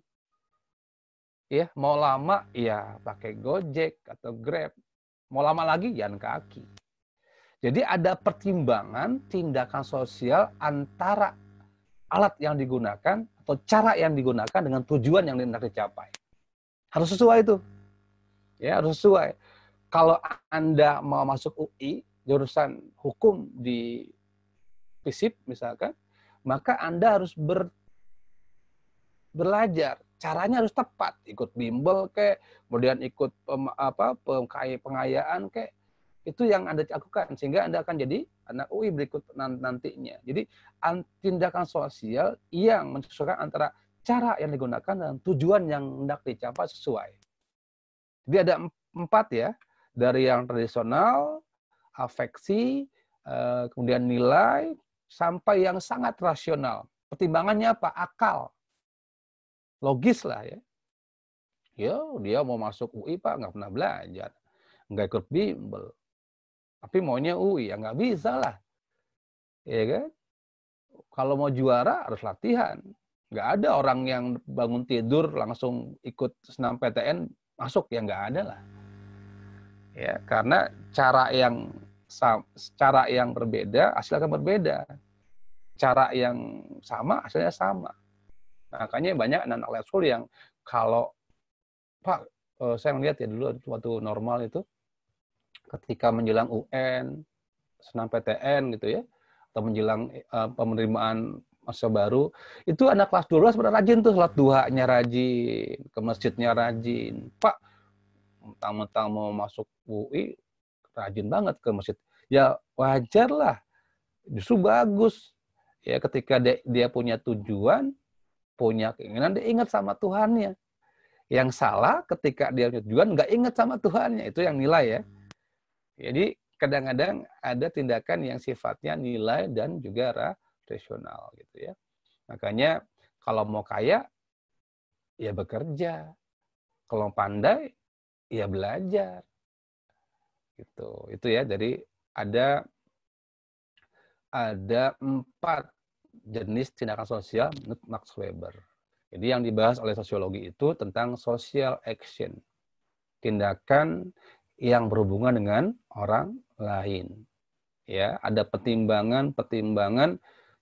Ya, mau lama ya pakai Gojek atau Grab. Mau lama lagi jalan kaki. Jadi ada pertimbangan tindakan sosial antara alat yang digunakan atau cara yang digunakan dengan tujuan yang hendak dicapai. Harus sesuai itu. Ya, harus sesuai. Kalau Anda mau masuk UI, jurusan hukum di FISIP misalkan, maka Anda harus belajar. Caranya harus tepat. Ikut bimbel kayak, kemudian ikut pengayaan kayak, itu yang Anda lakukan sehingga Anda akan jadi anak UI berikut nantinya. Jadi tindakan sosial yang menyesuaikan antara cara yang digunakan dan tujuan yang hendak dicapai sesuai. Jadi ada 4 ya, dari yang tradisional, afeksi, kemudian nilai, sampai yang sangat rasional. Pertimbangannya apa? Akal. Logis lah ya. Ya, dia mau masuk UI Pak, nggak pernah belajar. Nggak ikut bimbel. Tapi maunya UI, ya nggak bisa lah. Ya kan? Kalau mau juara harus latihan. Nggak ada orang yang bangun tidur langsung ikut senam PTN masuk, ya nggak ada lah. Ya, karena cara yang berbeda, hasil akan berbeda. Cara yang sama, hasilnya sama. Makanya banyak anak-anak lab school yang kalau, Pak, saya melihat ya dulu waktu normal itu, ketika menjelang UN, senam PTN gitu ya, atau menjelang penerimaan masa baru, itu anak kelas 12 pada rajin tuh, sholat duhanya rajin, ke masjidnya rajin. Pak, mentang-mentang mau masuk UI, rajin banget ke masjid. Ya wajar lah, justru bagus. Ya ketika dia punya tujuan, punya keinginan, dia ingat sama Tuhannya. Yang salah ketika dia punya tujuan, nggak ingat sama Tuhannya. Itu yang nilai ya. Jadi kadang-kadang ada tindakan yang sifatnya nilai dan juga rasional gitu ya. Makanya kalau mau kaya ya bekerja. Kalau pandai ya belajar. Gitu. Itu ya dari ada 4 jenis tindakan sosial menurut Max Weber. Jadi yang dibahas oleh sosiologi itu tentang social action, tindakan yang berhubungan dengan orang lain. Ya, ada pertimbangan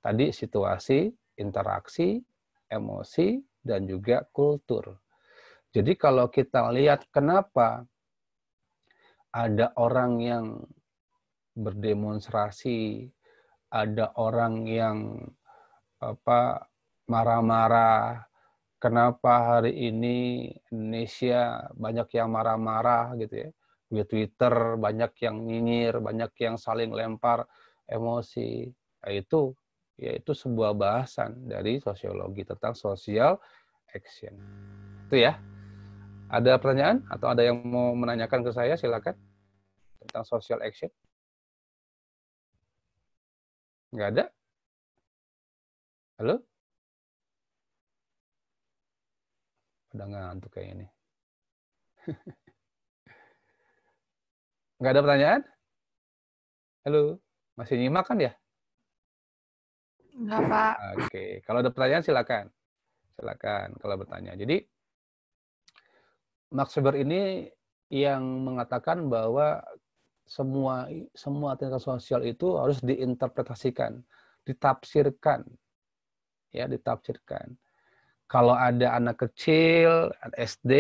tadi situasi, interaksi, emosi, dan juga kultur. Jadi kalau kita lihat kenapa ada orang yang berdemonstrasi, ada orang yang marah-marah, kenapa hari ini Indonesia banyak yang marah-marah gitu ya. Di Twitter banyak yang nyinyir, banyak yang saling lempar emosi. Nah, itu sebuah bahasan dari sosiologi tentang social action. Itu ya. Ada pertanyaan atau ada yang mau menanyakan ke saya, silakan. Tentang social action. Nggak ada? Halo? Udah ngantuk kayak ini. Nggak ada pertanyaan? Halo? Masih nyimak kan ya? Enggak, Pak. Oke. Kalau ada pertanyaan silakan. Silakan kalau bertanya. Jadi, Max Weber ini yang mengatakan bahwa semua tindakan sosial itu harus diinterpretasikan, ditafsirkan. Ya, ditafsirkan. Kalau ada anak kecil, SD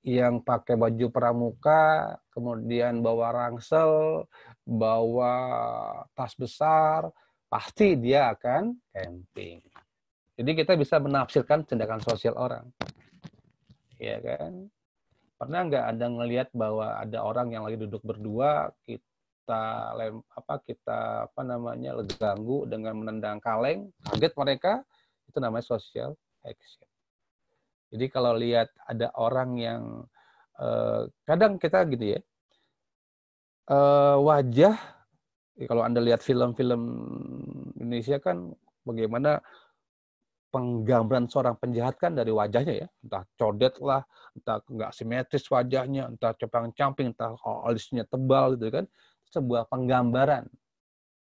yang pakai baju pramuka, kemudian bawa ransel, bawa tas besar, pasti dia akan camping. Jadi kita bisa menafsirkan tindakan sosial orang. Ya kan? Pernah nggak ada ngelihat bahwa ada orang yang lagi duduk berdua, kita ganggu dengan menendang kaleng, kaget mereka, itu namanya social action. Jadi kalau lihat ada orang yang kadang kita gitu ya, wajah, kalau Anda lihat film-film Indonesia kan bagaimana penggambaran seorang penjahat kan dari wajahnya ya, entah codet lah, entah nggak simetris wajahnya, entah compang-camping, entah alisnya tebal gitu kan, sebuah penggambaran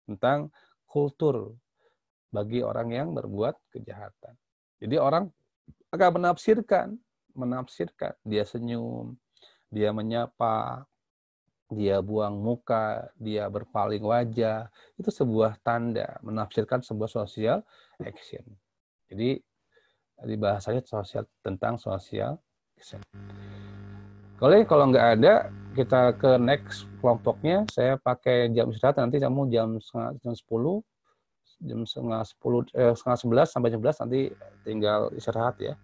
tentang kultur bagi orang yang berbuat kejahatan. Jadi orang akan menafsirkan, dia senyum, dia menyapa, dia buang muka, dia berpaling wajah, itu sebuah tanda menafsirkan sebuah social action. Jadi di bahasanya tentang social action. Kalau nggak ada, kita ke next kelompoknya. Saya pakai jam istirahat, nanti kamu jam 10, jam setengah 11 sampai jam 11 nanti tinggal istirahat ya.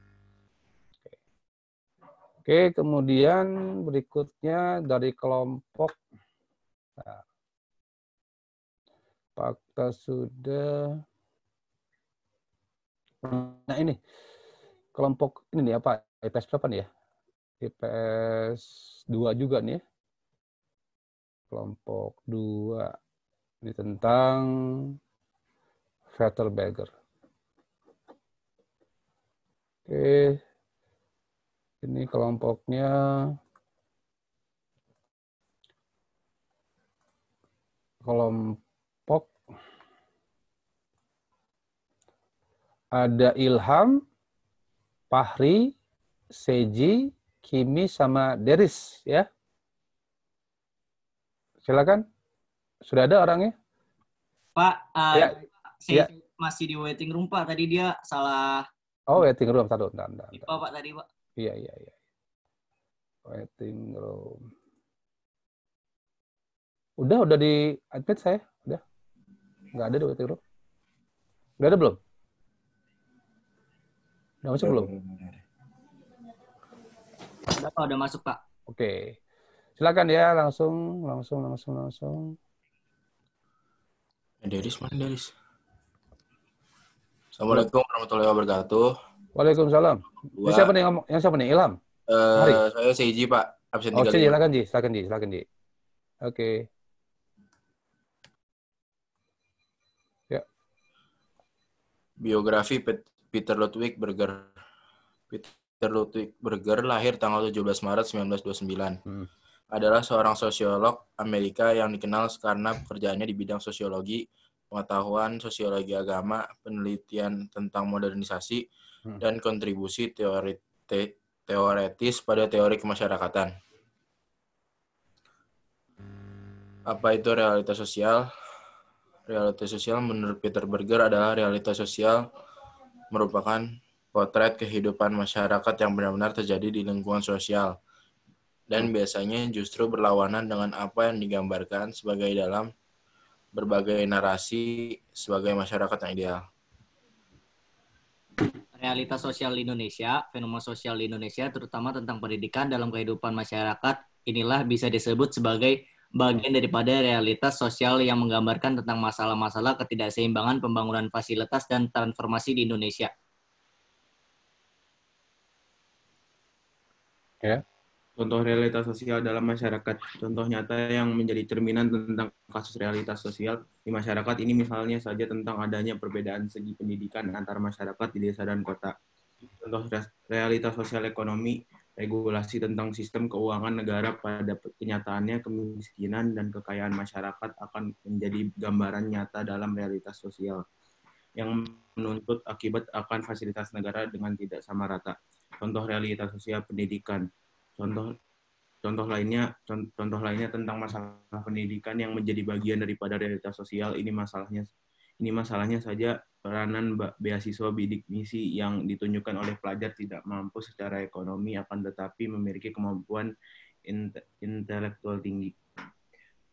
Oke, kemudian berikutnya dari kelompok fakta sudah. Nah ini kelompok ini nih apa? IPS berapa nih ya? IPS 2 juga nih ya. Kelompok 2 ini tentang Vetterberger. Oke. Ini kelompoknya ada Ilham, Fahri, Seji, Kimi, sama Deris ya. Silakan. Sudah ada orangnya? Pak, ya. Masih di waiting room Pak. Tadi dia salah. Oh, waiting room. Bentar. Pak tadi Pak. Iya. Waiting room. Udah di admit saya. Udah. Nggak ada di waiting room. Nggak ada belum? Udah masuk belum? Udah Pak, udah masuk Pak. Oke. Silakan ya, langsung. Deris, mana Deris? Assalamualaikum warahmatullahi wabarakatuh. Waalaikumsalam. Ini siapa nih ngomong? Yang siapa nih? Ilham? Saya Seiji, Pak. Absen 35. Seiji, silakan Ji. Oke. Ya. Biografi Peter Ludwig Berger. Peter Ludwig Berger lahir tanggal 17 Maret 1929. adalah seorang sosiolog Amerika yang dikenal karena pekerjaannya di bidang sosiologi, pengetahuan, sosiologi agama, penelitian tentang modernisasi, dan kontribusi teoretis pada teori kemasyarakatan. Apa itu realitas sosial? Realitas sosial menurut Peter Berger adalah realitas sosial merupakan potret kehidupan masyarakat yang benar-benar terjadi di lingkungan sosial dan biasanya justru berlawanan dengan apa yang digambarkan sebagai dalam berbagai narasi sebagai masyarakat yang ideal. Realitas sosial di Indonesia, fenomena sosial di Indonesia terutama tentang pendidikan dalam kehidupan masyarakat inilah bisa disebut sebagai bagian daripada realitas sosial yang menggambarkan tentang masalah-masalah ketidakseimbangan pembangunan fasilitas dan transformasi di Indonesia. Ya. Contoh realitas sosial dalam masyarakat. Contoh nyata yang menjadi cerminan tentang kasus realitas sosial di masyarakat ini misalnya saja tentang adanya perbedaan segi pendidikan antar masyarakat di desa dan kota. Contoh realitas sosial ekonomi, regulasi tentang sistem keuangan negara pada kenyataannya kemiskinan dan kekayaan masyarakat akan menjadi gambaran nyata dalam realitas sosial yang menuntut akibat akan fasilitas negara dengan tidak sama rata. Contoh realitas sosial pendidikan. Contoh lainnya tentang masalah pendidikan yang menjadi bagian daripada realitas sosial. Ini masalahnya saja peranan beasiswa bidik misi yang ditunjukkan oleh pelajar tidak mampu secara ekonomi akan tetapi memiliki kemampuan intelektual tinggi.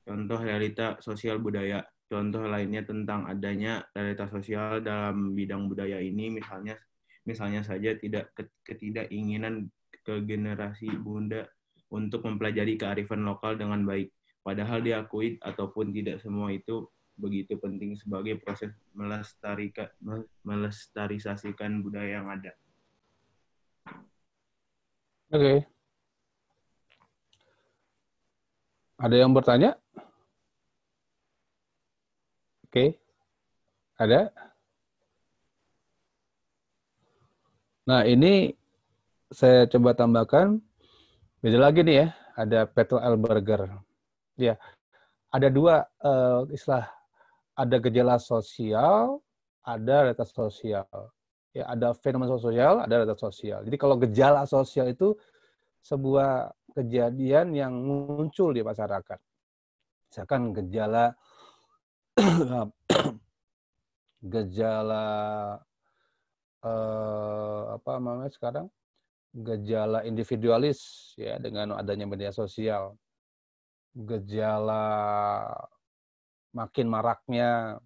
Contoh realita sosial budaya. Contoh lainnya tentang adanya realitas sosial dalam bidang budaya ini misalnya saja ketidakinginan ke generasi muda untuk mempelajari kearifan lokal dengan baik. Padahal diakui ataupun tidak semua itu begitu penting sebagai proses melestarikan budaya yang ada. Oke. Ada yang bertanya? Oke. Ada? Nah, ini saya coba tambahkan. Beda lagi nih ya, ada Peter L. Berger. Ya, ada dua istilah. Ada gejala sosial, ada realitas sosial. Ya, ada fenomena sosial, ada realitas sosial. Jadi kalau gejala sosial itu sebuah kejadian yang muncul di masyarakat. Misalkan gejala apa namanya sekarang? Gejala individualis ya dengan adanya media sosial, gejala makin maraknya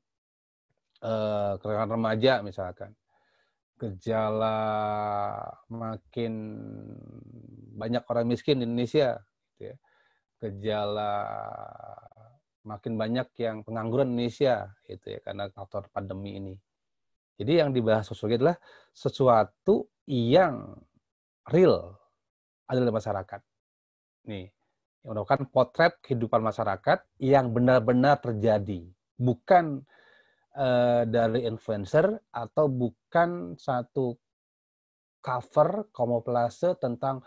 kekerasan remaja misalkan, gejala makin banyak orang miskin di Indonesia, gitu ya. Gejala makin banyak yang pengangguran di Indonesia, itu ya karena faktor pandemi ini. Jadi yang dibahas sosiologi adalah sesuatu yang real ada di masyarakat. Nih, yang merupakan potret kehidupan masyarakat yang benar-benar terjadi, bukan dari influencer atau bukan satu cover kamuflase tentang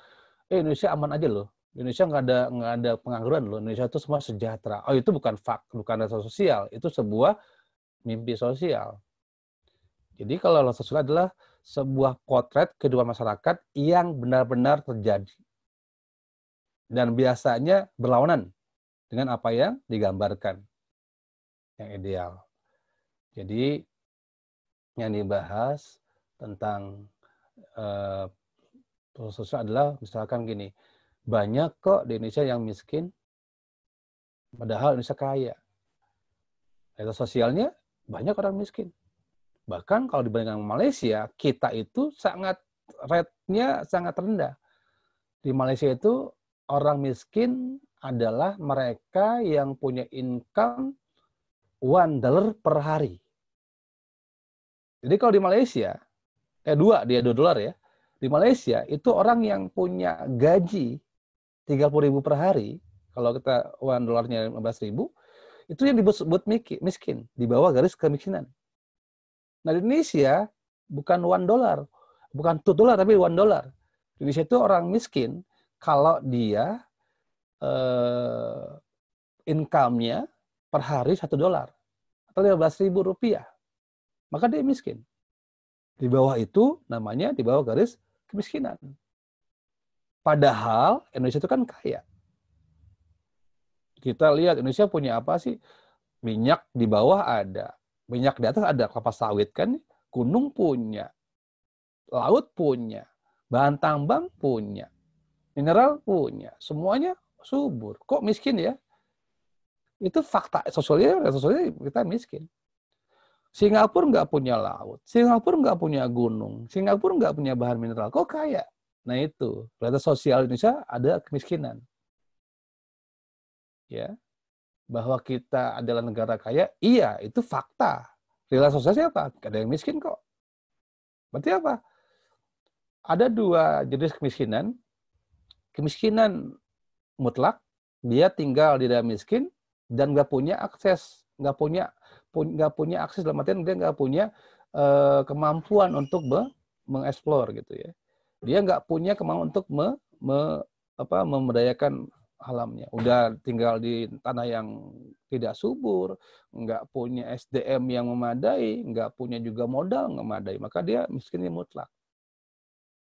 Indonesia aman aja loh, Indonesia nggak ada pengangguran loh, Indonesia itu semua sejahtera. Oh itu bukan bukan realitas sosial, itu sebuah mimpi sosial. Jadi kalau realitas sosial adalah sebuah potret kehidupan masyarakat yang benar-benar terjadi. Dan biasanya berlawanan dengan apa yang digambarkan, yang ideal. Jadi yang dibahas tentang sosial adalah misalkan gini, banyak kok di Indonesia yang miskin, padahal Indonesia kaya. Realitas sosialnya banyak orang miskin. Bahkan kalau dibandingkan Malaysia, kita itu rate-nya sangat rendah. Di Malaysia itu orang miskin adalah mereka yang punya income $1 per hari. Jadi kalau di Malaysia, $2 ya. Di Malaysia itu orang yang punya gaji 30.000 per hari, kalau kita $1-nya 15.000, itu yang disebut miskin, di bawah garis kemiskinan. Nah, di Indonesia bukan $1, bukan $2 tapi $1. Di Indonesia itu orang miskin kalau dia income-nya per hari $1 atau 15.000 rupiah, maka dia miskin. Di bawah itu namanya di bawah garis kemiskinan. Padahal Indonesia itu kan kaya. Kita lihat Indonesia punya apa sih? Minyak di bawah ada, minyak di atas ada, kelapa sawit kan, gunung punya, laut punya, bahan tambang punya, mineral punya, semuanya subur. Kok miskin ya? Itu fakta sosialnya kita miskin. Singapura nggak punya laut, Singapura nggak punya gunung, Singapura nggak punya bahan mineral. Kok kaya? Nah itu, realitas sosial Indonesia ada kemiskinan. Ya, bahwa kita adalah negara kaya, iya itu fakta. Realitas sosial siapa? Ada yang miskin kok. Berarti apa? Ada dua jenis kemiskinan. Kemiskinan mutlak, dia tinggal di daerah miskin dan nggak punya akses, nggak punya akses dalam artian dia nggak punya kemampuan untuk mengeksplor gitu ya. Dia nggak punya kemampuan untuk memberdayakan alamnya. Udah tinggal di tanah yang tidak subur, nggak punya SDM yang memadai, nggak punya juga modal yang memadai, maka dia miskinnya mutlak.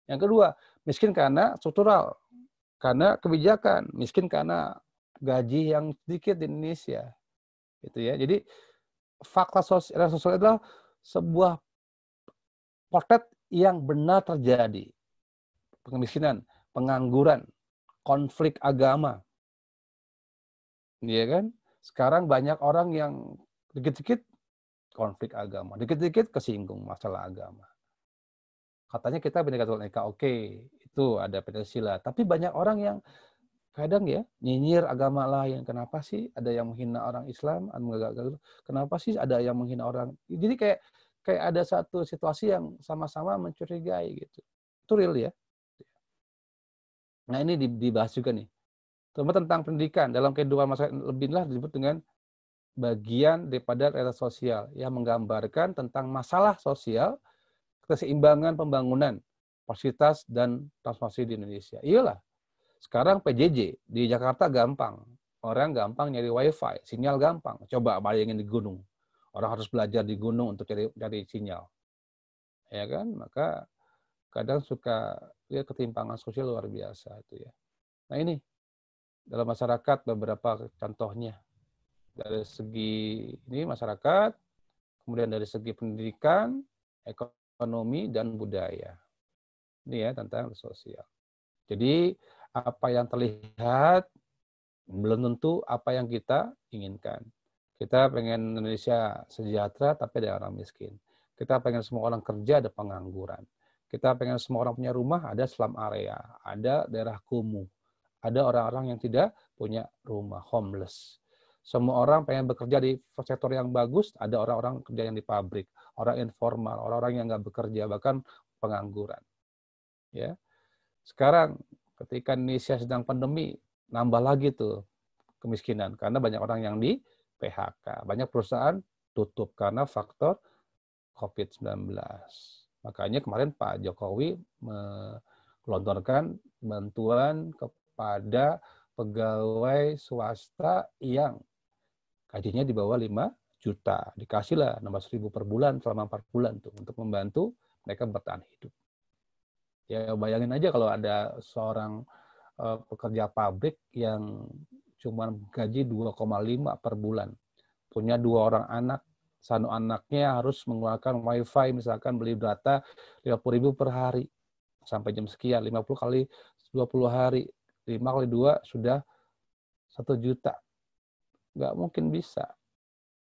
Yang kedua, miskin karena struktural, karena kebijakan, miskin karena gaji yang sedikit di Indonesia. Gitu ya. Jadi fakta sosial adalah sebuah potret yang benar terjadi. Kemiskinan, pengangguran, konflik agama. Iya kan? Sekarang banyak orang yang dikit-dikit konflik agama, dikit-dikit kesinggung masalah agama. Katanya kita Bhinneka Tunggal Ika, oke, itu ada Pancasila. Tapi banyak orang yang kadang ya nyinyir agama lain. Kenapa sih ada yang menghina orang Islam? Kenapa sih ada yang menghina orang? Jadi kayak ada satu situasi yang sama-sama mencurigai gitu. Itu real ya. Nah ini dibahas juga nih. Terutama tentang pendidikan dalam kehidupan masyarakat lebihlah disebut dengan bagian daripada realitas sosial yang menggambarkan tentang masalah sosial, keseimbangan pembangunan, fasilitas dan transformasi di Indonesia. Iyalah. Sekarang PJJ di Jakarta gampang. Orang gampang nyari wifi, sinyal gampang. Coba bayangin di gunung. Orang harus belajar di gunung untuk cari sinyal. Ya kan? Maka kadang suka lihat ketimpangan sosial luar biasa itu ya. Nah ini dalam masyarakat beberapa contohnya. Dari segi ini masyarakat, kemudian dari segi pendidikan, ekonomi, dan budaya. Ini ya tentang sosial. Jadi apa yang terlihat belum tentu apa yang kita inginkan. Kita pengen Indonesia sejahtera tapi ada orang miskin. Kita pengen semua orang kerja, ada pengangguran. Kita pengen semua orang punya rumah, ada slum area, ada daerah kumuh. Ada orang-orang yang tidak punya rumah, homeless. Semua orang pengen bekerja di sektor yang bagus, ada orang-orang kerja yang di pabrik, orang informal, orang-orang yang nggak bekerja, bahkan pengangguran. Ya, sekarang ketika Indonesia sedang pandemi, nambah lagi tuh kemiskinan karena banyak orang yang di PHK, banyak perusahaan tutup karena faktor COVID-19. Makanya kemarin Pak Jokowi melontarkan bantuan kepada pegawai swasta yang gajinya di bawah 5 juta. Dikasihlah 16.000 per bulan selama 4 bulan tuh untuk membantu mereka bertahan hidup. Ya bayangin aja kalau ada seorang pekerja pabrik yang cuma gaji 2,5 per bulan. Punya 2 orang anak, satu anaknya harus mengeluarkan wifi, misalkan beli data 50.000 per hari. Sampai jam sekian, 50 kali 20 hari. 5 kali 2 sudah 1 juta. Nggak mungkin bisa.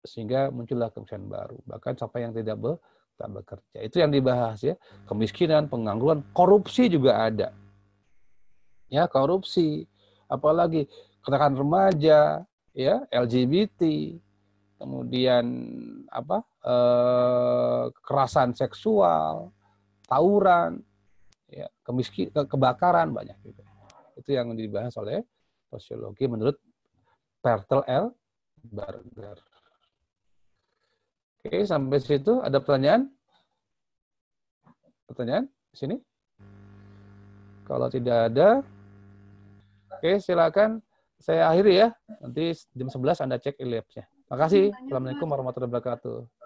Sehingga muncullah kemiskinan baru. Bahkan sampai yang tidak bekerja. Itu yang dibahas ya. Kemiskinan, pengangguran, korupsi juga ada. Ya, korupsi. Apalagi kekerasan remaja, ya, LGBT, kemudian kekerasan seksual, tawuran, ya, kebakaran banyak juga. Itu yang dibahas oleh sosiologi menurut Bertel L. Berger. Oke, sampai situ ada pertanyaan? Pertanyaan di sini? Kalau tidak ada, oke, silakan saya akhiri ya. Nanti jam 11 Anda cek e-labs-nya. Makasih. Assalamualaikum warahmatullahi wabarakatuh.